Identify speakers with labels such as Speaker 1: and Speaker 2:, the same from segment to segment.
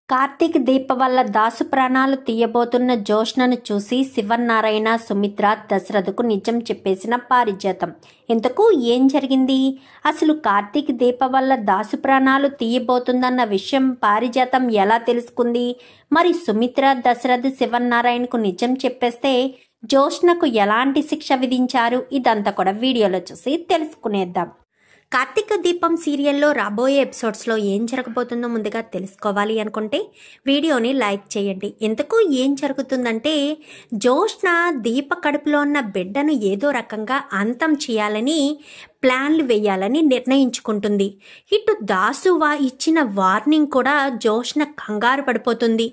Speaker 1: కార్తీక్ దీప వల్ల దాసు ప్రాణాలు తీయబోతున్న జోష్నను చూసి శివనారాయణ సుమిత్ర దశరథకు నిజం చెప్పేసిన పారిజాతం. ఇంతకు ఏం జరిగింది? అసలు కార్తీక్ దీప వల్ల దాసు ప్రాణాలు తీయబోతుందన్న విషయం పారిజాతం ఎలా తెలుసుకుంది? మరి సుమిత్ర దశరథ్ శివనారాయణకు నిజం చెప్పేస్తే జోష్నకు ఎలాంటి శిక్ష విధించారు? ఇదంతా కూడా వీడియోలో చూసి తెలుసుకునేద్దాం. కార్తీక దీపం సీరియల్లో రాబోయే ఎపిసోడ్స్లో ఏం జరగబోతుందో ముందుగా తెలుసుకోవాలి అనుకుంటే వీడియోని లైక్ చేయండి. ఇంతకు ఏం జరుగుతుందంటే జోష్న దీప కడుపులో ఉన్న బిడ్డను ఏదో రకంగా అంతం చేయాలని ప్లాన్లు వేయాలని నిర్ణయించుకుంటుంది. ఇటు దాసు ఇచ్చిన వార్నింగ్ కూడా జోష్న కంగారు పడిపోతుంది.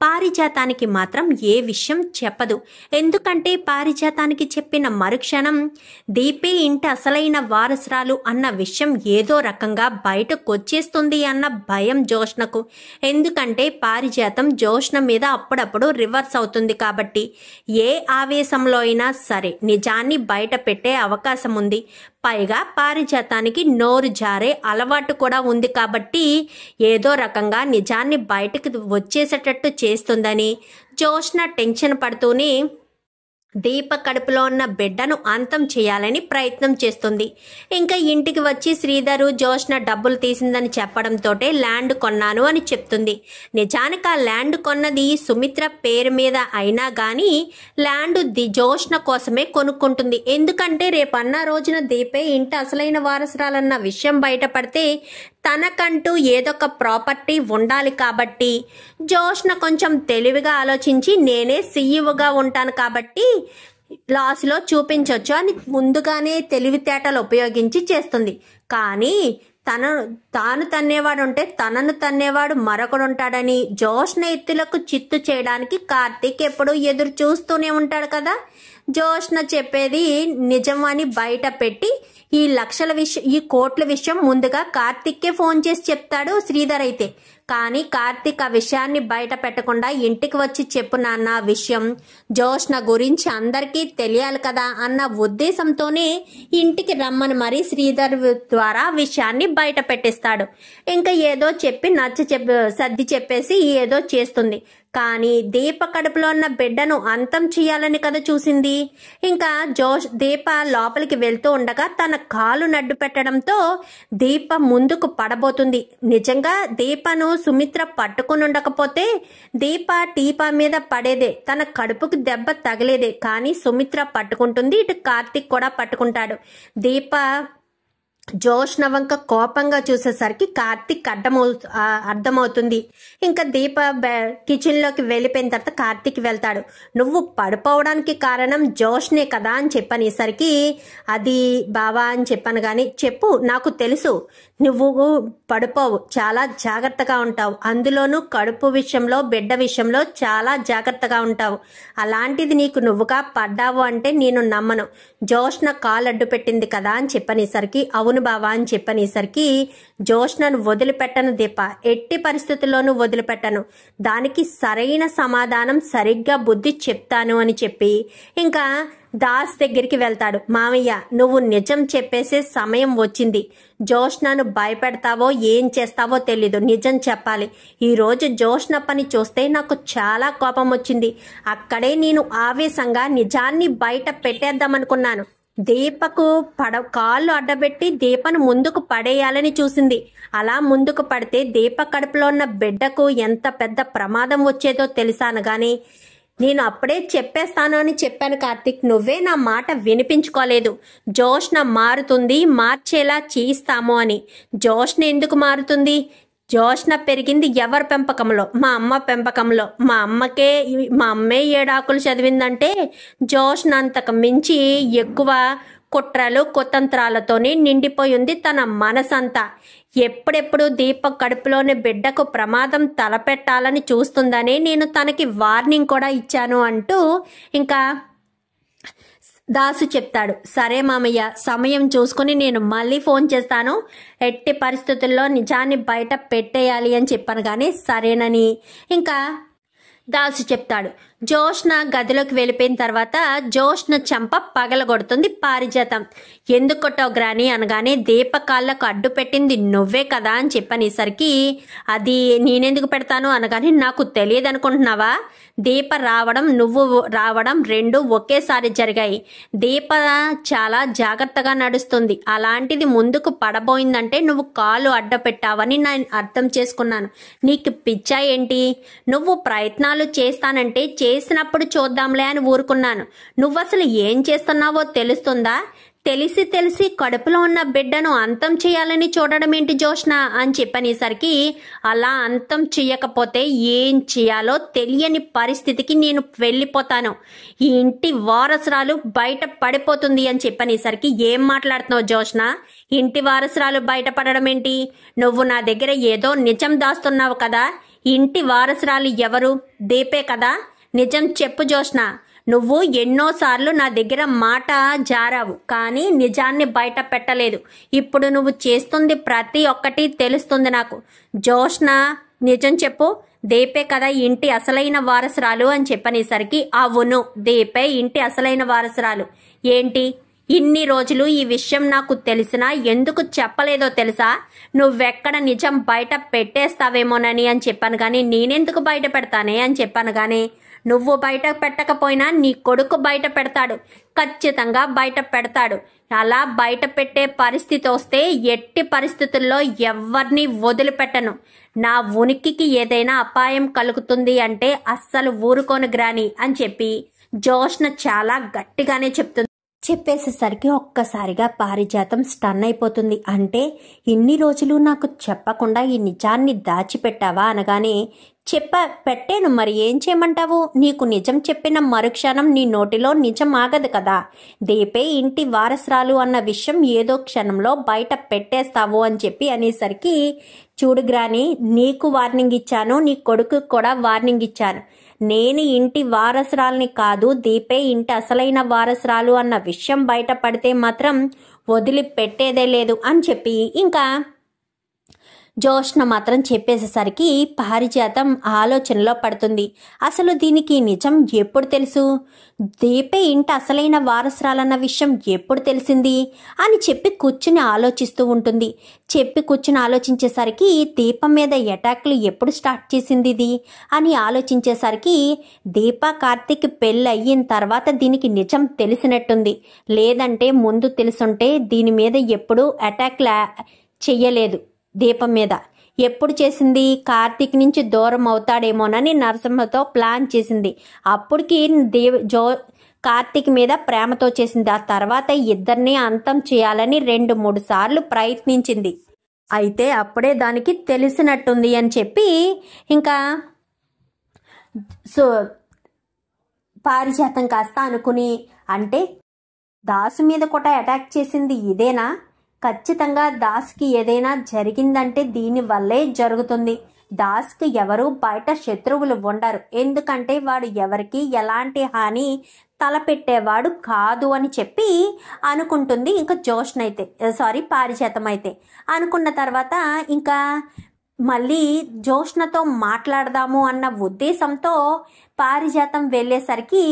Speaker 1: పారిజాతానికి మాత్రం ఏ విషయం చెప్పదు. ఎందుకంటే పారిజాతానికి చెప్పిన మరుక్షణం దీపే ఇంటి అసలైన వారసురాలు అన్న విషయం ఏదో రకంగా బయటకు వచ్చేస్తుంది అన్న భయం జోష్నకు. ఎందుకంటే పారిజాతం జోష్న మీద అప్పుడప్పుడు రివర్స్ అవుతుంది కాబట్టి ఏ ఆవేశంలో అయినా సరే నిజాన్ని బయట పెట్టే అవకాశం ఉంది. పైగా పారిజాతానికి నోరు జారే అలవాటు కూడా ఉంది కాబట్టి ఏదో రకంగా నిజాన్ని బయటకు వచ్చేసేటట్టు చేస్తుందని జోష్న టెన్షన్ పడుతూనే దీప కడుపులో ఉన్న బిడ్డను అంతం చేయాలని ప్రయత్నం చేస్తుంది. ఇంకా ఇంటికి వచ్చి శ్రీధరు జోష్న డబ్బులు తీసిందని చెప్పడంతో ల్యాండ్ కొన్నాను అని చెప్తుంది. నిజానికి ఆ ల్యాండ్ కొన్నది సుమిత్ర పేరు మీద అయినా కానీ ల్యాండ్ జోష్న కోసమే కొనుక్కుంటుంది. ఎందుకంటే రేపన్న రోజున దీపే ఇంటి అసలైన వారసురాలన్న విషయం బయటపడితే తనకంటూ ఏదొక ప్రాపర్టీ ఉండాలి కాబట్టి జోష్న కొంచెం తెలివిగా ఆలోచించి నేనే సీఈఓగా ఉంటాను కాబట్టి లాస్లో చూపించవచ్చు అని ముందుగానే తెలివితేటలు ఉపయోగించి చేస్తుంది. కానీ తాను తన్నేవాడు ఉంటే తనను తన్నేవాడు మరొకడు ఉంటాడని జోష్న ఎత్తులకు చిత్తు చేయడానికి కార్తీక్ ఎప్పుడూ ఎదురు చూస్తూనే ఉంటాడు కదా. జోష్న చెప్పేది నిజం అని బయట పెట్టి ఈ కోట్ల విషయం ముందుగా కార్తీక్కే ఫోన్ చేసి చెప్తాడు శ్రీధర్ అయితే. కానీ కార్తీక్ ఆ విషయాన్ని బయట పెట్టకుండా ఇంటికి వచ్చి చెప్పు నాన్న విషయం జోష్న గురించి అందరికీ తెలియాలి కదా అన్న ఉద్దేశంతోనే ఇంటికి రమ్మని మరీ శ్రీధర్ ద్వారా విషయాన్ని బయట పెట్టిస్తాడు. ఇంకా ఏదో చెప్పి సర్ది చెప్పేసి ఏదో చేస్తుంది. కానీ దీప కడుపులో ఉన్న బిడ్డను అంతం చేయాలని కదా చూసింది. ఇంకా దీప లోపలికి వెళ్తూ ఉండగా తన కాలు నడ్డు పెట్టడంతో దీప ముందుకు పడబోతుంది. నిజంగా దీపను సుమిత్ర పట్టుకుని ఉండకపోతే దీప టీపా మీద పడేదే, తన కడుపుకు దెబ్బ తగిలేదే. కానీ సుమిత్ర పట్టుకుంటుంది, ఇటు కార్తీక్ కూడా పట్టుకుంటాడు. దీప జోష్న వంక కోపంగా చూసేసరికి కార్తీక్ అర్థమవుతుంది. ఇంకా దీప కిచెన్లోకి వెళ్ళిపోయిన తర్వాత కార్తీక్ వెళ్తాడు. నువ్వు పడిపోవడానికి కారణం జోష్నే కదా అని చెప్పనేసరికి అది బావా అని చెప్పాను. కానీ చెప్పు, నాకు తెలుసు నువ్వు పడిపోవు, చాలా జాగ్రత్తగా ఉంటావు, అందులోనూ కడుపు విషయంలో బిడ్డ విషయంలో చాలా జాగ్రత్తగా ఉంటావు. అలాంటిది నువ్వుగా పడ్డావు అంటే నేను నమ్మను. జోష్న కాలు అడ్డు పెట్టింది కదా అని చెప్పనేసరికి అవును బావా అని చెప్పనేసరికి జోష్నను వదిలిపెట్టను దీప, ఎట్టి పరిస్థితుల్లోనూ వదిలిపెట్టను, దానికి సరైన సమాధానం సరిగ్గా బుద్ధి చెప్తాను అని చెప్పి ఇంకా దాస్ దగ్గరికి వెళ్తాడు. మామయ్య, నువ్వు నిజం చెప్పేసే సమయం వచ్చింది. జోష్నను భయపెడతావో ఏం చేస్తావో తెలీదు, నిజం చెప్పాలి. ఈరోజు జోష్న పని చూస్తే నాకు చాలా కోపం వచ్చింది. అక్కడే నేను ఆవేశంగా నిజాన్ని బయట పెట్టేద్దామనుకున్నాను. దీపకు కాళ్ళు అడ్డబెట్టి దీపను ముందుకు పడేయాలని చూసింది. అలా ముందుకు పడితే దీప కడుపులో ఉన్న బిడ్డకు ఎంత పెద్ద ప్రమాదం వచ్చేదో తెలిసాను. కానీ నేను అప్పుడే చెప్పేస్తాను అని చెప్పాను కార్తీక్, నువ్వే నా మాట వినిపించుకోలేదు. జోష్న మారుతుంది, మార్చేలా చేయిస్తాము అని. జోష్న ఎందుకు మారుతుంది? జోష్న పెరిగింది ఎవరి పెంపకంలో? మా అమ్మ పెంపకంలో. మా అమ్మే 7 ఆకులు చదివిందంటే జోష్న అంతకు మించి ఎక్కువ కుట్రలు కుతంత్రాలతోనే నిండిపోయింది తన మనసంతా. ఎప్పుడెప్పుడు దీప కడుపులోని బిడ్డకు ప్రమాదం తలపెట్టాలని చూస్తుందనే నేను తనకి వార్నింగ్ కూడా ఇచ్చాను అంటూ ఇంకా దాసు చెప్తాడు. సరే మామయ్య, సమయం చూసుకుని నేను మళ్ళీ ఫోన్ చేస్తాను, ఎట్టి పరిస్థితుల్లో నిజాన్ని బయట పెట్టేయాలి అని చెప్పాను. కానీ సరేనని ఇంకా దాసు చెప్తాడు. జోష్న గదిలోకి వెళ్ళిపోయిన తర్వాత జోష్న చెంప పగలగొడుతుంది పారిజాతం. ఎందుకు కొట్టావు గ్రాని అనగానే దీపకాళ్ళకు అడ్డు పెట్టింది నువ్వే కదా అని చెప్పనేసరికి అది నేనెందుకు పెడతాను అనగానే నాకు తెలియదు అనుకుంటున్నావా? దీప రావడం నువ్వు రావడం రెండు ఒకేసారి జరిగాయి. దీప చాలా జాగ్రత్తగా నడుస్తుంది, అలాంటిది ముందుకు పడబోయిందంటే నువ్వు కాలు అడ్డ పెట్టావని నేను అర్థం చేసుకున్నాను. నీకు పిచ్చా ఏంటి? నువ్వు ప్రయత్నాలు చేస్తానంటే చేసినప్పుడు చూద్దాంలే అని ఊరుకున్నాను. నువ్వసలు ఏం చేస్తున్నావో తెలుస్తుందా? తెలిసి కడుపులో ఉన్న బిడ్డను అంతం చేయాలని చూడడం ఏంటి జోష్న అని చెప్పనేసరికి అలా అంతం చేయకపోతే ఏం చేయాలో తెలియని పరిస్థితికి నేను వెళ్ళిపోతాను. ఈ ఇంటి వారసురాలు బయట పడిపోతుంది అని చెప్పనేసరికి ఏం మాట్లాడుతున్నావు జోష్న? ఇంటి వారసురాలు బయటపడడం ఏంటి? నువ్వు నా దగ్గర ఏదో నిజం దాస్తున్నావు కదా. ఇంటి వారసురాలు ఎవరు? దీపే కదా. నిజం చెప్పు జోష్న. నువ్వు ఎన్నోసార్లు నా దగ్గర మాట జారావు, కానీ నిజాన్ని బయట పెట్టలేదు. ఇప్పుడు నువ్వు చేస్తుంది ప్రతి ఒక్కటి తెలుస్తుంది నాకు. జోష్న నిజం చెప్పు, దీపే కదా ఇంటి అసలైన వారసురాలు అని చెప్పనేసరికి అవును, దీపే ఇంటి అసలైన వారసురాలు. ఏంటి ఇన్ని రోజులు ఈ విషయం నాకు తెలిసినా ఎందుకు చెప్పలేదో తెలుసా? నువ్వెక్కడ నిజం బయట పెట్టేస్తావేమోనని అని చెప్పాను, కానీ నేనెందుకు బయట పెడతానే అని చెప్పాను. కానీ నువ్వు బయట పెట్టకపోయినా నీ కొడుకు బయట పెడతాడు, ఖచ్చితంగా బయట పెడతాడు. అలా బయట పెట్టే పరిస్థితి వస్తే ఎట్టి పరిస్థితుల్లో ఎవరిని వదిలిపెట్టను. నా ఉనికికి ఏదైనా అపాయం కలుగుతుంది అంటే అస్సలు ఊరుకోను గ్రాని అని చెప్పి జోష్న చాలా గట్టిగానే చెప్తుంది. చెప్పేసేసరికి ఒక్కసారిగా పారిజాతం స్టన్ అయిపోతుంది. అంటే ఇన్ని రోజులు నాకు చెప్పకుండా ఈ నిజాన్ని దాచిపెట్టావా అనగానే పెట్టాను, మరి ఏం చేయమంటావు? నీకు నిజం చెప్పిన మరుక్షణం నీ నోటిలో నిజం ఆగదు కదా. దీపే ఇంటి వారసురాలు అన్న విషయం ఏదో క్షణంలో బయట పెట్టేస్తావు అని చెప్పి అనేసరికి చూడు గ్రాని, నీకు వార్నింగ్ ఇచ్చాను, నీ కొడుకు కూడా వార్నింగ్ ఇచ్చాను. నేను ఇంటి వారసురాల్ని కాదు, దీపే ఇంటి అసలైన వారసురాలు అన్న విషయం బయట పడితే మాత్రం వదిలిపెట్టేదే లేదు అని చెప్పి ఇంకా జోష్న మాత్రం చెప్పేసేసరికి పారిజాతం ఆలోచనలో పడుతుంది. అసలు దీనికి నిజం ఎప్పుడు తెలుసు? దీపే ఇంటి అసలైన వారసురాలన్న విషయం ఎప్పుడు తెలిసింది అని చెప్పి కూర్చుని ఆలోచిస్తూ ఉంటుంది. కూర్చుని ఆలోచించేసరికి దీపం మీద అటాక్లు ఎప్పుడు స్టార్ట్ చేసింది ఇది అని ఆలోచించేసరికి దీప కార్తీక్ పెళ్ళి అయిన తర్వాత దీనికి నిజం తెలిసినట్టుంది. లేదంటే ముందు తెలుసుంటే దీని మీద ఎప్పుడు అటాక్ చెయ్యలేదు. దీపం మీద ఎప్పుడు చేసింది? కార్తీక్ నుంచి దూరం అవుతాడేమోనని నరసింహతో ప్లాన్ చేసింది. అప్పటికి కార్తీక్ మీద ప్రేమతో చేసింది. ఆ తర్వాత ఇద్దరిని అంతం చేయాలని 2-3 సార్లు ప్రయత్నించింది. అయితే అప్పుడే దానికి తెలిసినట్టుంది అని చెప్పి ఇంకా పారిజాతం కాస్త అనుకుని, అంటే దాసు మీద కూడా అటాక్ చేసింది ఇదేనా? ఖచ్చితంగా దాస్కి ఏదైనా జరిగిందంటే దీనివల్లే జరుగుతుంది. దాస్కి ఎవరు బయట శత్రువులు ఉండరు, ఎందుకంటే వాడు ఎవరికి ఎలాంటి హాని తలపెట్టేవాడు కాదు అని చెప్పి అనుకుంటుంది. ఇంకా జోష్న అయితే పారిజాతం అయితే అనుకున్న తర్వాత ఇంకా మళ్ళీ జోష్నతో మాట్లాడదాము అన్న ఉద్దేశంతో పారిజాతం వెళ్ళేసరికి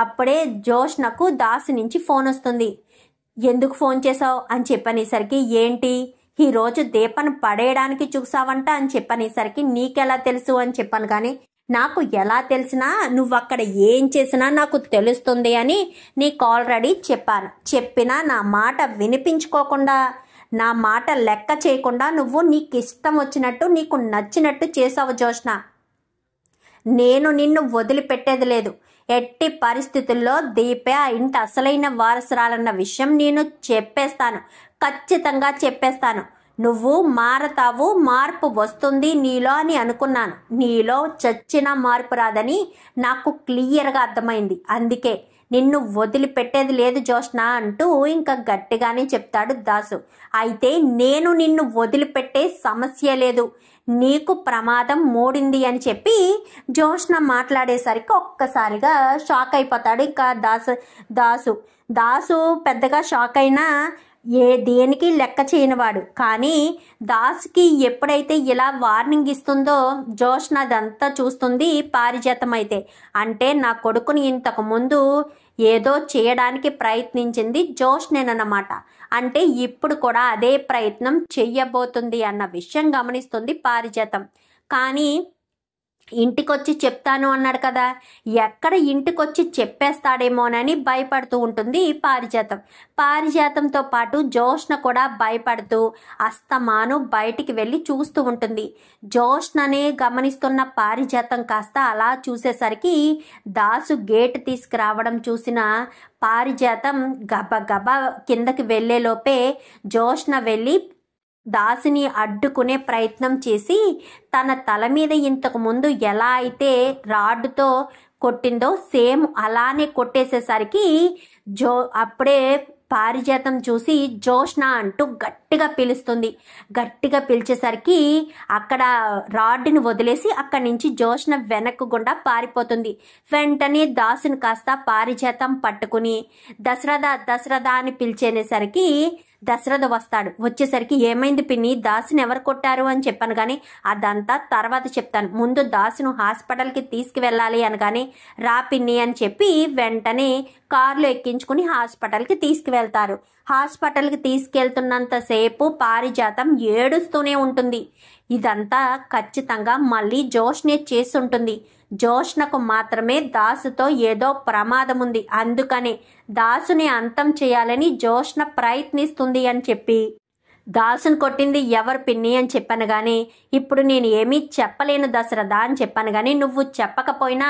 Speaker 1: అప్పుడే జోష్నకు దాసు నుంచి ఫోన్ వస్తుంది. ఎందుకు ఫోన్ చేసావు అని చెప్పనేసరికి ఏంటి ఈరోజు దీపను పడేయడానికి చూసావంట అని చెప్పనేసరికి నీకెలా తెలుసు అని చెప్పాను. కానీ నాకు ఎలా తెలిసినా నువ్వు అక్కడ ఏం చేసినా నాకు తెలుస్తుంది అని నీకు ఆల్రెడీ చెప్పాను. చెప్పినా నా మాట వినిపించుకోకుండా, నా మాట లెక్క చేయకుండా నువ్వు నీకు ఇష్టం వచ్చినట్టు నీకు నచ్చినట్టు చేసావు జోష్న. నేను నిన్ను వదిలిపెట్టేది లేదు. ఎట్టి పరిస్థితుల్లో దీపే ఆ ఇంటి అసలైన వారసురాలన్న విషయం నేను చెప్పేస్తాను, ఖచ్చితంగా చెప్పేస్తాను. నువ్వు మారతావు, మార్పు వస్తుంది నీలో అని అనుకున్నాను. నీలో చచ్చిన మార్పు రాదని నాకు క్లియర్గా అర్థమైంది. అందుకే నిన్ను వదిలిపెట్టేది లేదు జోష్న అంటూ ఇంకా గట్టిగానే చెప్తాడు దాసు. అయితే నేను నిన్ను వదిలిపెట్టే సమస్య లేదు, నీకు ప్రమాదం మూడింది అని చెప్పి జోష్న మాట్లాడేసరికి ఒక్కసారిగా షాక్ అయిపోతాడు. ఇంకా దాసు పెద్దగా షాక్ అయినా దేనికి లెక్క చేయనివాడు. కానీ దాసుకి ఎప్పుడైతే ఇలా వార్నింగ్ ఇస్తుందో జోష్న అదంతా చూస్తుంది పారిజాతం అయితే. అంటే నా కొడుకుని ఇంతకు ముందు ఏదో చేయడానికి ప్రయత్నించింది జోష్నేనన్నమాట. అంటే ఇప్పుడు కూడా అదే ప్రయత్నం చెయ్యబోతుంది అన్న విషయం గమనిస్తుంది పారిజాతం. కానీ ఇంటికొచ్చి చెప్తాను అన్నాడు కదా, ఎక్కడ ఇంటికొచ్చి చెప్పేస్తాడేమోనని భయపడుతూ ఉంటుంది పారిజాతం. పారిజాతంతో పాటు జోష్న కూడా భయపడుతూ అస్తమాను బయటికి వెళ్ళి చూస్తూ ఉంటుంది. జోష్ననే గమనిస్తున్న పారిజాతం కాస్త అలా చూసేసరికి దాసు గేటు తీసుకురావడం చూసిన పారిజాతం గబగబా కిందకి వెళ్ళేలోపే జోష్న వెళ్ళి దాసుని అడ్డుకునే ప్రయత్నం చేసి తన తల మీద ఇంతకు ముందు ఎలా అయితే రాడ్డుతో కొట్టిందో సేమ్ అలానే కొట్టేసేసరికి అప్పుడే పారిజాతం చూసి జోష్న అంటూ గట్టిగా పిలుస్తుంది. గట్టిగా పిలిచేసరికి అక్కడ రాడ్డుని వదిలేసి అక్కడి నుంచి జోష్న వెనక్కు గుండా పారిపోతుంది. వెంటనే దాసుని కాస్త పారిజాతం పట్టుకుని దశరథ అని పిలిచేసరికి దశరథ వస్తాడు. వచ్చేసరికి ఏమైంది పిన్ని, దాసుని ఎవరు కొట్టారు అని చెప్పాను. కానీ అదంతా తర్వాత చెప్తాను, ముందు దాసును హాస్పిటల్కి తీసుకువెళ్ళాలి అనగానే రా పిన్ని అని చెప్పి వెంటనే కారులో ఎక్కించుకుని హాస్పిటల్కి తీసుకువెళ్తారు. హాస్పిటల్కి తీసుకెళ్తున్నంతసేపు పారిజాతం ఏడుస్తూనే ఉంటుంది. ఇదంతా ఖచ్చితంగా మళ్ళీ జోష్నే చేసుంటుంది. జోష్నకు మాత్రమే దాసుతో ఏదో ప్రమాదం ఉంది, అందుకనే దాసుని అంతం చేయాలని జోష్న ప్రయత్నిస్తుంది అని చెప్పి దాసుని కొట్టింది ఎవరు పిన్ని అని చెప్పాను. కానీ ఇప్పుడు నేను ఏమీ చెప్పలేను దశరథ అని చెప్పాను. కానీ నువ్వు చెప్పకపోయినా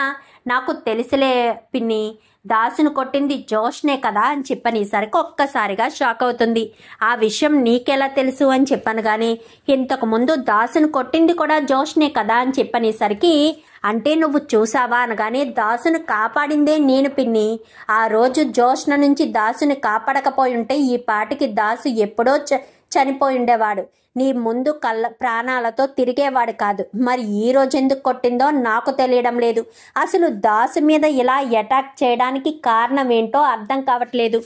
Speaker 1: నాకు తెలిసిలే పిన్ని, దాసును కొట్టింది జోష్నే కదా అని చెప్పనేసరికి ఒక్కసారిగా షాక్ అవుతుంది. ఆ విషయం నీకెలా తెలుసు అని చెప్పాను. కానీ ఇంతకు ముందు దాసును కొట్టింది కూడా జోష్నే కదా అని చెప్పనేసరికి అంటే నువ్వు చూసావా అనగానే దాసును కాపాడిందే నేను పిన్ని. ఆ రోజు జోష్న నుంచి దాసుని కాపాడకపోయి ఉంటే ఈ పాటికి దాసు ఎప్పుడో చనిపోయి ఉండేవాడు. నీ ముందు ప్రాణాలతో తిరిగేవాడు కాదు. మరి ఈ రోజు ఎందుకు కొట్టిందో నాకు తెలియడం లేదు. అసలు దాసు మీద ఇలా అటాక్ చేయడానికి కారణం ఏంటో అర్థం కావట్లేదు.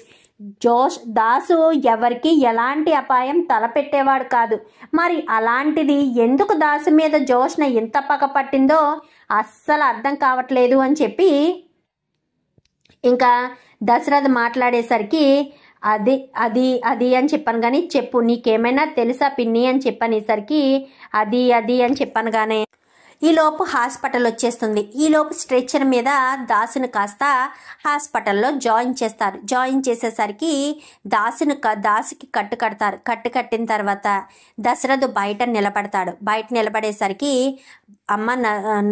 Speaker 1: దాసు ఎవరికి ఎలాంటి అపాయం తలపెట్టేవాడు కాదు. మరి అలాంటిది ఎందుకు దాసు మీద జోష్న ఇంత పగపట్టిందో అస్సలు అర్థం కావట్లేదు అని చెప్పి ఇంకా దశరథ మాట్లాడేసరికి అది అది అది అని చెప్పాను. కానీ చెప్పు, నీకేమైనా తెలుసా పిన్ని అని చెప్పనేసరికి అది అది అని చెప్పాను. కానీ ఈలోపు హాస్పిటల్ వచ్చేస్తుంది. ఈలోపు స్ట్రెచ్చర్ మీద దాసుని కాస్త హాస్పిటల్లో జాయిన్ చేస్తారు. జాయిన్ చేసేసరికి దాసుకి కట్టు కడతారు. కట్టు కట్టిన తర్వాత దశరథు బయట నిలబడతాడు. బయట నిలబడేసరికి అమ్మ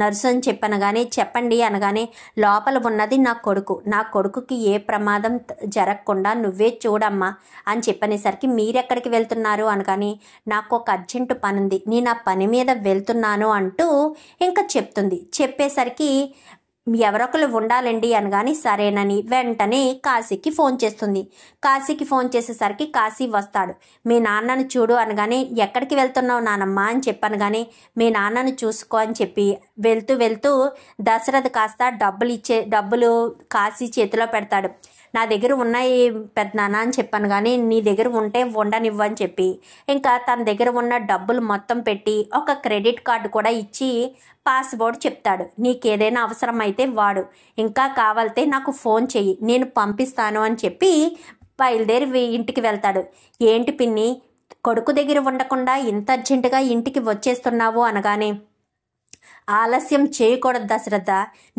Speaker 1: నర్సు అని చెప్పాను. కానీ చెప్పండి అనగానే లోపల ఉన్నది నా కొడుకు, నా కొడుకుకి ఏ ప్రమాదం జరగకుండా నువ్వే చూడమ్మా అని చెప్పనేసరికి మీరెక్కడికి వెళ్తున్నారు అనగానే నాకు ఒక అర్జెంటు పని ఉంది, నేను ఆ పని మీద వెళ్తున్నాను అంటూ ఇంకా చెప్తుంది. చెప్పేసరికి ఎవరొకరు ఉండాలండి అనగాని సరేనని వెంటనే కాశీకి ఫోన్ చేస్తుంది. కాశీకి ఫోన్ చేసేసరికి కాశీ వస్తాడు. మీ నాన్నను చూడు అనగానే ఎక్కడికి వెళ్తున్నావు నానమ్మ అని చెప్పాను. కానీ మీ నాన్నను చూసుకో అని చెప్పి వెళ్తూ దశరథ కాస్త డబ్బులు కాశీ చేతిలో పెడతాడు. నా దగ్గర ఉన్నాయి పెద్దనాన్న అని చెప్పాను. కానీ నీ దగ్గర ఉంటే ఉండనివ్వు అని చెప్పి ఇంకా తన దగ్గర ఉన్న డబ్బులు మొత్తం పెట్టి ఒక క్రెడిట్ కార్డు కూడా ఇచ్చి పాస్వర్డ్ చెప్తాడు. నీకేదైనా అవసరం అయితే వాడు, ఇంకా కావాలితే నాకు ఫోన్ చెయ్యి, నేను పంపిస్తాను అని చెప్పి బయలుదేరి ఇంటికి వెళ్తాడు. ఏంటి పిన్ని, కొడుకు దగ్గర ఉండకుండా ఇంత అర్జెంటుగా ఇంటికి వచ్చేస్తున్నావు అనగానే ఆలస్యం చేయకూడదు దశరథ,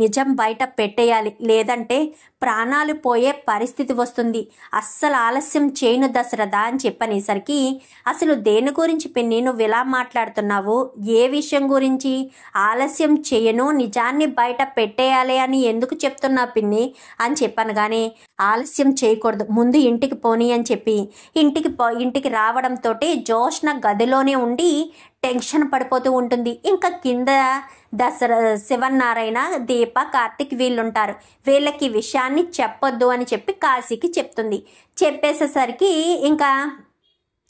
Speaker 1: నిజం బయట పెట్టేయాలి, లేదంటే ప్రాణాలు పోయే పరిస్థితి వస్తుంది. అస్సలు ఆలస్యం చేయను దశరథ అని చెప్పనేసరికి అసలు దేని గురించి పిన్ని నువ్వు ఇలా మాట్లాడుతున్నావు, ఏ విషయం గురించి? ఆలస్యం చేయను, నిజాన్ని బయట పెట్టేయాలి అని ఎందుకు చెప్తున్నా పిన్ని అని చెప్పాను. కానీ ఆలస్యం చేయకూడదు, ముందు ఇంటికి పోనీ అని చెప్పి ఇంటికి రావడంతో జోష్న గదిలోనే ఉండి టెన్షన్ పడిపోతూ ఉంటుంది. ఇంకా కింద శివనారాయణ, దీప, కార్తిక్ వీళ్ళుంటారు. వీళ్ళకి విషయాన్ని చెప్పొద్దు అని చెప్పి కాశీకి చెప్తుంది. చెప్పేసేసరికి ఇంకా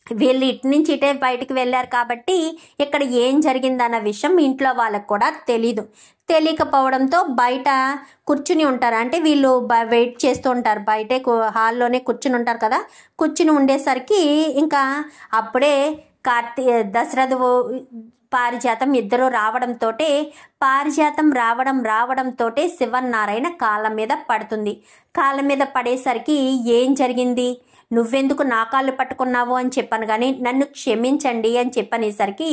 Speaker 1: వీళ్ళు ఇటు నుంచి ఇటే బయటికి వెళ్ళారు కాబట్టి ఇక్కడ ఏం జరిగిందన్న విషయం ఇంట్లో వాళ్ళకు కూడా తెలీదు. తెలియకపోవడంతో బయట కూర్చుని ఉంటారు. అంటే వీళ్ళు వెయిట్ చేస్తూ ఉంటారు, బయటే హాల్లోనే కూర్చుని ఉంటారు కదా. కూర్చుని ఉండేసరికి ఇంకా అప్పుడే దశరథు పారిజాతం ఇద్దరు రావడంతో శివన్నారాయణ కాళ్ళ మీద పడుతుంది. కాళ్ళ మీద పడేసరికి ఏం జరిగింది, నువ్వెందుకు నా కాళ్ళు పట్టుకున్నావు అని చెప్పాను కానీ నన్ను క్షమించండి అని చెప్పనేసరికి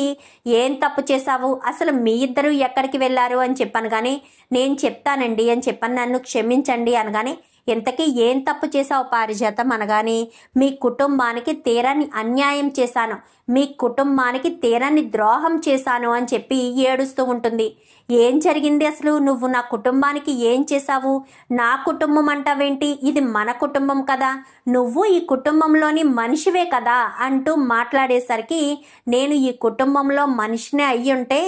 Speaker 1: ఏం తప్పు చేశావు, అసలు మీ ఇద్దరు ఎక్కడికి వెళ్ళారు అని చెప్పాను కానీ నేను చెప్తానండి అని చెప్పాను, నన్ను క్షమించండి అనగానే ఇంతకీ ఏం తప్పు చేశావు పారిజాతం అనగానే మీ కుటుంబానికి తీరని అన్యాయం చేశాను, మీ కుటుంబానికి తీరని ద్రోహం చేశాను అని చెప్పి ఏడుస్తూ ఉంటుంది. ఏం జరిగింది అసలు, నువ్వు నా కుటుంబానికి ఏం చేశావు, నా కుటుంబం అంటావేంటి, ఇది మన కుటుంబం కదా, నువ్వు ఈ కుటుంబంలోని మనిషివే కదా అంటూ మాట్లాడేసరికి నేను ఈ కుటుంబంలో మనిషినే అయ్యుంటే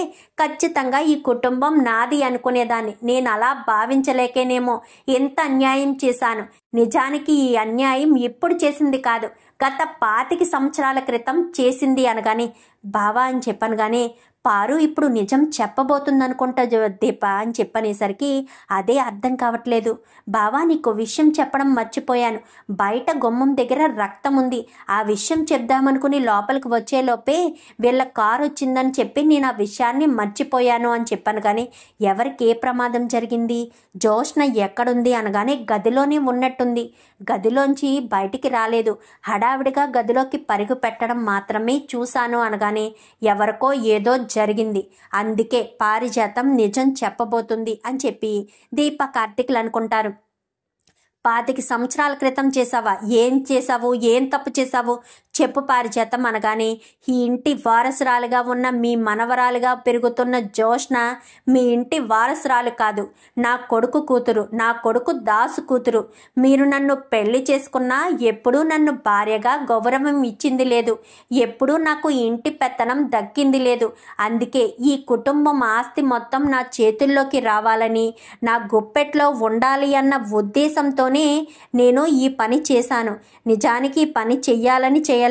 Speaker 1: ఖచ్చితంగా ఈ కుటుంబం నాది అనుకునేదాన్ని, నేను అలా భావించలేకేనేమో ఎంత అన్యాయం చేశాను, నిజానికి ఈ అన్యాయం ఇప్పుడు చేసింది కాదు, గత 25 సంవత్సరాల క్రితం చేసింది అనగానే బావా అని చెప్పాను కానీ పారు ఇప్పుడు నిజం చెప్పబోతుందనుకుంటా దీప అని చెప్పనేసరికి అదే అర్థం కావట్లేదు. బావా నీకు విషయం చెప్పడం మర్చిపోయాను, బయట గుమ్మం దగ్గర రక్తం ఉంది, ఆ విషయం చెప్దామనుకుని లోపలికి వచ్చేలోపే వీళ్ళ కారు వచ్చిందని చెప్పి నేను ఆ విషయాన్ని మర్చిపోయాను అని చెప్పాను కానీ ఎవరికి ఏ ప్రమాదం జరిగింది, జోష్న ఎక్కడుంది అనగానే గదిలోనే ఉన్నట్టుంది, గదిలోంచి బయటికి రాలేదు, హడావిడిగా గదిలోకి పరుగు పెట్టడం మాత్రమే చూశాను అనగానే ఎవరికో ఏదో జరిగింది, అందుకే పారిజాతం నిజం చెప్పబోతుంది అని చెప్పి దీప కార్తీకులు అనుకుంటారు. 25 సంవత్సరాల క్రితం చేసావా, ఏం చేసావు, ఏం తప్పు చేసావు చెప్పు పారిజాతం అనగానే ఈ ఇంటి వారసురాలుగా ఉన్న మీ మనవరాలుగా పెరుగుతున్న జోష్న మీ ఇంటి వారసురాలు కాదు, నా కొడుకు కూతురు, నా కొడుకు దాసు కూతురు, మీరు నన్ను పెళ్లి చేసుకున్నా ఎప్పుడూ నన్ను భార్యగా గౌరవం ఇచ్చింది లేదు, ఎప్పుడూ నాకు ఇంటి పెత్తనం దక్కింది లేదు, అందుకే ఈ కుటుంబం ఆస్తి మొత్తం నా చేతుల్లోకి రావాలని నా గుప్పెట్లో ఉండాలి అన్న ఉద్దేశంతోనే నేను ఈ పని చేశాను, నిజానికి ఈ పని చెయ్యాలని చేయలేదు.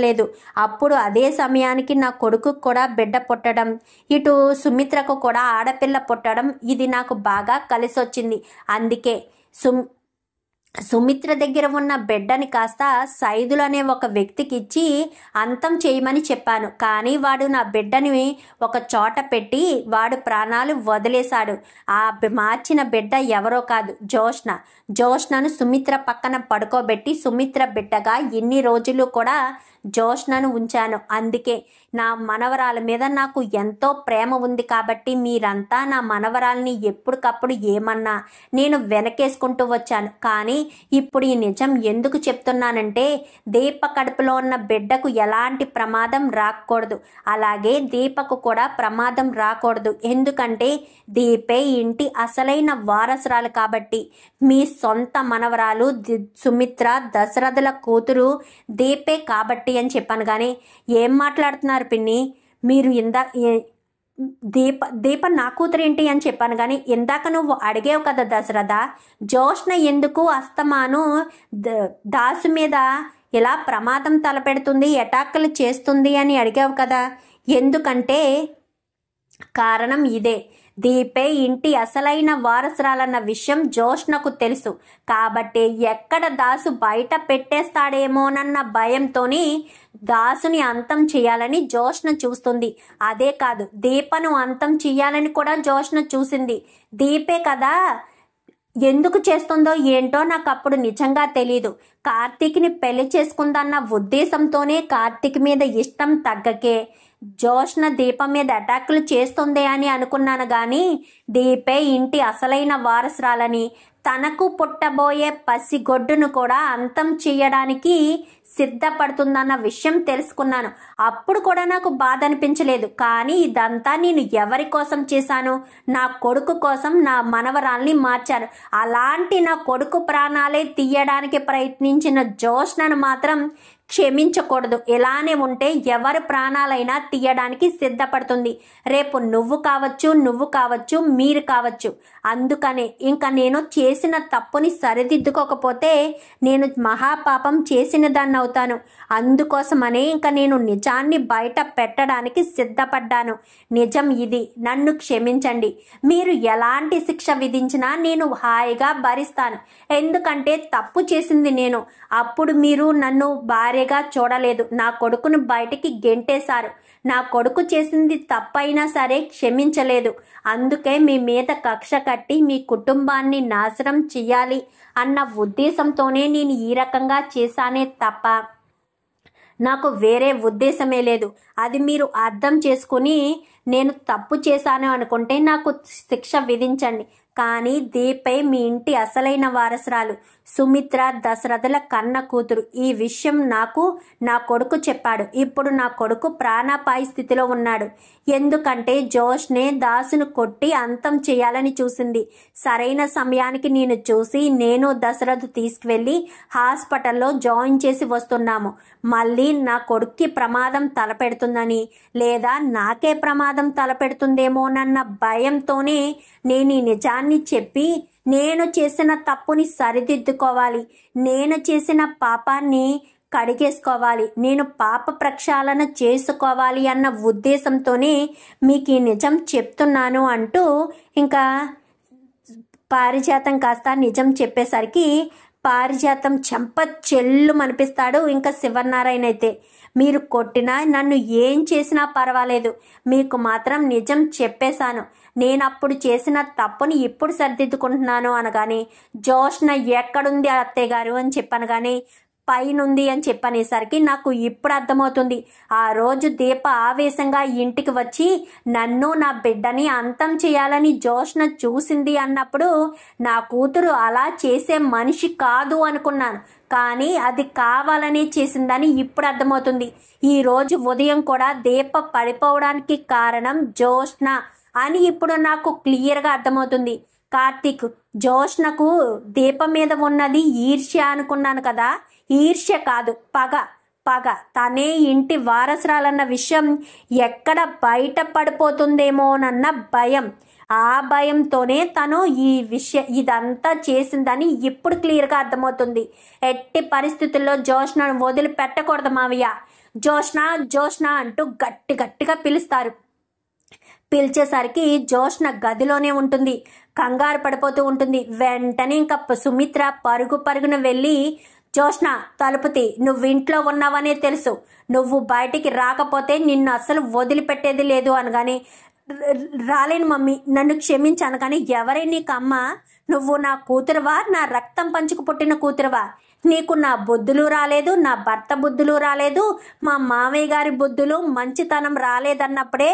Speaker 1: అప్పుడు అదే సమయానికి నా కొడుకు కూడా బిడ్డ పుట్టడం, ఇటు సుమిత్రకు కూడా ఆడపిల్ల పుట్టడం, ఇది నాకు బాగా కలిసొచ్చింది, అందుకే సుమిత్ర దగ్గర ఉన్న బిడ్డని కాస్త సైదులు అనే ఒక వ్యక్తికి ఇచ్చి అంతం చేయమని చెప్పాను, కానీ వాడు నా బిడ్డని ఒక చోట పెట్టి వాడు ప్రాణాలు వదిలేశాడు. ఆ మార్చిన బిడ్డ ఎవరో కాదు, జోష్నను సుమిత్ర పక్కన పడుకోబెట్టి సుమిత్ర బిడ్డగా ఇన్ని రోజులు కూడా జోష్నను ఉంచాను, అందుకే నా మనవరాల మీద నాకు ఎంతో ప్రేమ ఉంది కాబట్టి మీరంతా నా మనవరాల్ని ఎప్పటికప్పుడు ఏమన్నా నేను వెనకేసుకుంటూ వచ్చాను. కానీ ఇప్పుడు ఈ నిజం ఎందుకు చెప్తున్నానంటే దీప కడుపులో ఉన్న బిడ్డకు ఎలాంటి ప్రమాదం రాకూడదు, అలాగే దీపకు కూడా ప్రమాదం రాకూడదు, ఎందుకంటే దీపే ఇంటి అసలైన వారసురాలు కాబట్టి. మీ సొంత మనవరాలు సుమిత్ర దశరథుల కూతురు దీపే కాబట్టి అని చెప్పాను కానీ ఏం మాట్లాడుతున్నారు పిన్ని, మీరు దీప నా కూతురేంటి అని చెప్పాను కానీ ఇందాక నువ్వు అడిగేవు కదా దశరథ, జోష్న ఎందుకు అస్తమాను దాసు మీద ఇలా ప్రమాదం తలపెడుతుంది, అటాకులు చేస్తుంది అని అడిగావు కదా, ఎందుకంటే కారణం ఇదే, దీపే ఇంటి అసలైన వారసురాలన్న విషయం జోష్నకు తెలుసు కాబట్టి ఎక్కడ దాసు బయట పెట్టేస్తాడేమోనన్న భయంతోని దాసుని అంతం చేయాలని జోష్న చూస్తుంది. అదే కాదు దీపను అంతం చేయాలని కూడా జోష్న చూసింది. దీపే కదా ఎందుకు చేస్తుందో ఏంటో నాకు అప్పుడు నిజంగా తెలీదు. కార్తీక్ని పెళ్లి చేసుకుందన్న ఉద్దేశంతోనే కార్తీక్ మీద ఇష్టం తగ్గకే జోష్న దీపం మీద అటాకులు చేస్తుంది అని అనుకున్నాను కానీ దీపే ఇంటి అసలైన వారసురాలని, తనకు పుట్టబోయే పసిగొడ్డును కూడా అంతం చేయడానికి సిద్ధపడుతుందన్న విషయం తెలుసుకున్నాను. అప్పుడు కూడా నాకు బాధ అనిపించలేదు, కానీ ఇదంతా నేను ఎవరి కోసం చేశాను, నా కొడుకు కోసం నా మనవరాల్ని మార్చాను. అలాంటి నా కొడుకు ప్రాణాలే తీయడానికి ప్రయత్నించిన జోష్నను మాత్రం క్షమించకూడదు. ఇలానే ఉంటే ఎవరి ప్రాణాలైనా తీయడానికి సిద్ధపడుతుంది. రేపు నువ్వు కావచ్చు మీరు కావచ్చు. అందుకనే ఇంకా నేను చేసిన తప్పుని సరిదిద్దుకోకపోతే నేను మహాపాపం చేసిన దాన్ని అవుతాను. అందుకోసమనే ఇంకా నేను నిజాన్ని బయట పెట్టడానికి సిద్ధపడ్డాను. నిజం ఇది. నన్ను క్షమించండి. మీరు ఎలాంటి శిక్ష విధించినా నేను హాయిగా భరిస్తాను. ఎందుకంటే తప్పు చేసింది నేను. అప్పుడు మీరు నన్ను భార్యగా చూడలేదు. నా కొడుకును బయటికి గెంటేశారు. నా కొడుకు చేసింది తప్పైనా సరే క్షమించలేదు. అందుకే మీ మీద కక్ష కట్టి మీ కుటుంబాన్ని నాశనం చెయ్యాలి అన్న ఉద్దేశంతోనే నేను ఈ రకంగా చేశానే తప్ప నాకు వేరే ఉద్దేశమే లేదు. అది మీరు అర్థం చేసుకుని నేను తప్పు చేశాను అనుకుంటే నాకు శిక్ష విధించండి. కానీ దీపే మీ ఇంటి అసలైన వారసురాలు. సుమిత్ర దశరథుల కన్న కూతురు. ఈ విషయం నాకు నా కొడుకు చెప్పాడు. ఇప్పుడు నా కొడుకు ప్రాణాపాయ స్థితిలో ఉన్నాడు. ఎందుకంటే జోష్నే దాసును కొట్టి అంతం చేయాలని చూసింది. సరైన సమయానికి నేను దశరథు తీసుకువెళ్ళి హాస్పిటల్లో జాయిన్ చేసి వస్తున్నాము. మళ్ళీ నా కొడుక్కి ప్రమాదం తలపెడుతుందని లేదా నాకే ప్రమాదం తలపెడుతుందేమోనన్న భయంతోనే నేను ఈ నిజాన్ని చెప్పి నేను చేసిన తప్పుని సరిదిద్దుకోవాలి. నేను చేసిన పాపాన్ని కడిగేసుకోవాలి. నేను పాప ప్రక్షాళన చేసుకోవాలి అన్న ఉద్దేశంతోనే మీకు ఈ నిజం చెప్తున్నాను అంటూ ఇంకా పారిజాతం కాస్త నిజం చెప్పేసరికి పారిజాతం చెంప చెల్లు అనిపిస్తాడు. ఇంకా శివనారాయణ అయితే మీరు కొట్టినా నన్ను ఏం చేసినా పర్వాలేదు, మీకు మాత్రం నిజం చెప్పేశాను. నేను అప్పుడు చేసిన తప్పుని ఇప్పుడు సరిదిద్దుకుంటున్నాను అనగానే జోష్న ఎక్కడుంది అత్తయ్య గారు అని చెప్పాను. కానీ పైనుంది అని చెప్పనేసరికి నాకు ఇప్పుడు అర్థమవుతుంది. ఆ రోజు దీప ఆవేశంగా ఇంటికి వచ్చి నన్ను నా బిడ్డని అంతం చేయాలని జోష్న చూసింది అన్నప్పుడు నా కూతురు అలా చేసే మనిషి కాదు అనుకున్నాను. కానీ అది కావాలని చేసిందని ఇప్పుడు అర్థమవుతుంది. ఈ రోజు ఉదయం కూడా దీప పడిపోవడానికి కారణం జోష్న అని ఇప్పుడు నాకు క్లియర్గా అర్థమవుతుంది. కార్తీక్, జోష్నకు దీప మీద ఉన్నది ఈర్ష్య అనుకున్నాను కదా. ఈర్ష్య కాదు, పగ. తనే ఇంటి వారసురాలన్న విషయం ఎక్కడ బయట పడిపోతుందేమోనన్న భయం. ఆ భయంతోనే తను ఇదంతా చేసిందని ఇప్పుడు క్లియర్గా అర్థమవుతుంది. ఎట్టి పరిస్థితుల్లో జోష్నను వదిలిపెట్టకూడదు మావయ్య. జోష్న అంటూ గట్టిగా పిలుస్తారు. పిలిచేసరికి జోష్న గదిలోనే ఉంటుంది. కంగారు పడిపోతూ ఉంటుంది. వెంటనే ఇంకా సుమిత్ర పరుగున వెళ్ళి జోష్న తలుపు తీ, నువ్వు ఇంట్లో ఉన్నావనే తెలుసు, నువ్వు బయటికి రాకపోతే నిన్ను అస్సలు వదిలిపెట్టేది లేదు అనగానే రాలేను మమ్మీ, నన్ను క్షమించాను. కానీ ఎవరే నీకు అమ్మ? నువ్వు నా కూతురువా? నా రక్తం పంచుకు పుట్టిన కూతురువా? నీకు నా బుద్ధులు రాలేదు, నా భర్త బుద్ధులు రాలేదు, మా మామయ్య గారి బుద్ధులు మంచితనం రాలేదన్నప్పుడే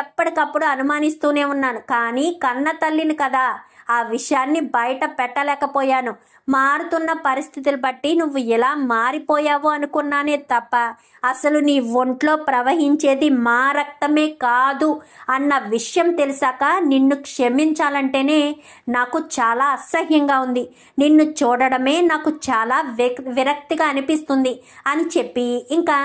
Speaker 1: ఎప్పటికప్పుడు అనుమానిస్తూనే ఉన్నాను. కానీ కన్న తల్లిని కదా, ఆ విషయాన్ని బయట పెట్టలేకపోయాను. మారుతున్న పరిస్థితులు బట్టి నువ్వు ఎలా మారిపోయావు అనుకున్నానే తప్ప అసలు నీ ఒంట్లో ప్రవహించేది మా రక్తమే కాదు అన్న విషయం తెలిసాక నిన్ను క్షమించాలంటేనే నాకు చాలా అసహ్యంగా ఉంది. నిన్ను చూడడమే నాకు చాలా విరక్తిగా అనిపిస్తుంది అని చెప్పి ఇంకా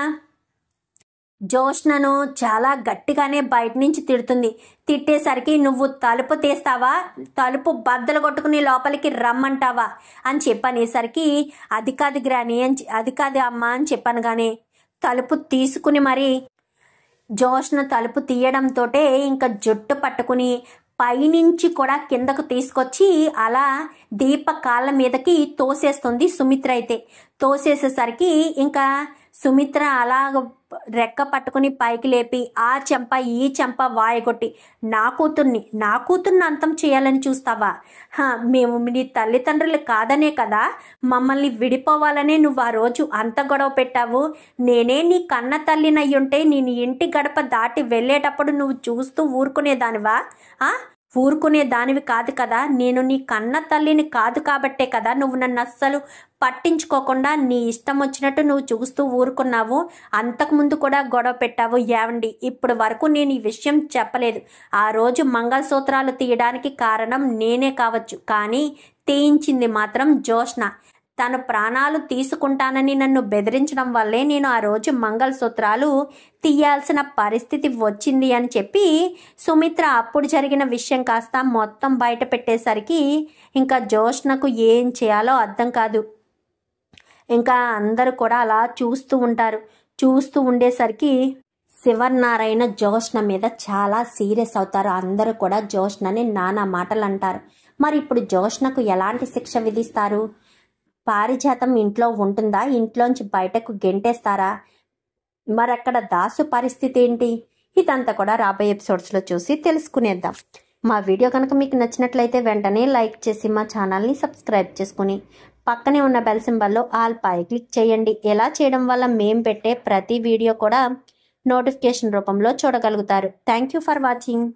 Speaker 1: జోష్నను చాలా గట్టిగానే బయట నుంచి తిడుతుంది. తిట్టేసరికి నువ్వు తలుపు తీస్తావా, తలుపు బద్దలు కొట్టుకుని లోపలికి రమ్మంటావా అని చెప్పనేసరికి అది కాదు గ్రాని అది కాదు అమ్మ అని చెప్పాను. కానీ తలుపు తీసుకుని మరి జోష్న తలుపు తీయడంతో ఇంకా జుట్టు పట్టుకుని పైనుంచి కూడా కిందకు తీసుకొచ్చి అలా దీప కాళ్ళ మీదకి తోసేస్తుంది సుమిత్ర. అయితే తోసేసేసరికి ఇంకా సుమిత్ర అలా రెక్క పట్టుకుని పైకి లేపి ఆ చెంప ఈ చెంప వాయగొట్టి నా కూతుర్ని అంతం చేయాలని చూస్తావా? మేము నీ తల్లిదండ్రులు కాదనే కదా మమ్మల్ని విడిపోవాలనే నువ్వు ఆ రోజు అంత గొడవ పెట్టావు. నేనే నీ కన్న తల్లినయ్యుంటే నేను ఇంటి గడప దాటి వెళ్ళేటప్పుడు నువ్వు చూస్తూ ఊరుకునేదానివా? ఊరుకునే దానివి కాదు కదా. నేను నీ కన్న తల్లిని కాదు కాబట్టే కదా నువ్వు నన్ను అస్సలు పట్టించుకోకుండా నీ ఇష్టం వచ్చినట్టు నువ్వు చూస్తూ ఊరుకున్నావు. అంతకుముందు కూడా గొడవ పెట్టావు. ఏవండి, ఇప్పుడు వరకు నేను ఈ విషయం చెప్పలేదు. ఆ రోజు మంగళసూత్రాలు తీయడానికి కారణం నేనే కావచ్చు, కానీ తీయించింది మాత్రం జోష్న. తను ప్రాణాలు తీసుకుంటానని నన్ను బెదిరించడం వల్లే నేను ఆ రోజు మంగళసూత్రాలు తీయాల్సిన పరిస్థితి వచ్చింది అని చెప్పి సుమిత్ర అప్పుడు జరిగిన విషయం కాస్త మొత్తం బయట పెట్టేసరికి ఇంకా జోష్నకు ఏం చేయాలో అర్థం కాదు. ఇంకా అందరూ కూడా అలా చూస్తూ ఉంటారు. చూస్తూ ఉండేసరికి శివనారాయణ జోష్న మీద చాలా సీరియస్ అవుతారు. అందరూ కూడా జోష్నని నానా మాటలు అంటారు. మరి ఇప్పుడు జోష్నకు ఎలాంటి శిక్ష విధిస్తారు? పారిజాతం ఇంట్లో ఉంటుందా? ఇంట్లోంచి బయటకు గెంటేస్తారా? మరి అక్కడ దాసు పరిస్థితి ఏంటి? ఇదంతా కూడా రాబోయే ఎపిసోడ్స్లో చూసి తెలుసుకునేద్దాం. మా వీడియో కనుక మీకు నచ్చినట్లయితే వెంటనే లైక్ చేసి మా ఛానల్ని సబ్స్క్రైబ్ చేసుకుని పక్కనే ఉన్న బెల్ సింబల్లో ఆల్ పై క్లిక్ చేయండి. ఎలా చేయడం వల్ల మేము పెట్టే ప్రతి వీడియో కూడా నోటిఫికేషన్ రూపంలో చూడగలుగుతారు. Thank you for watching.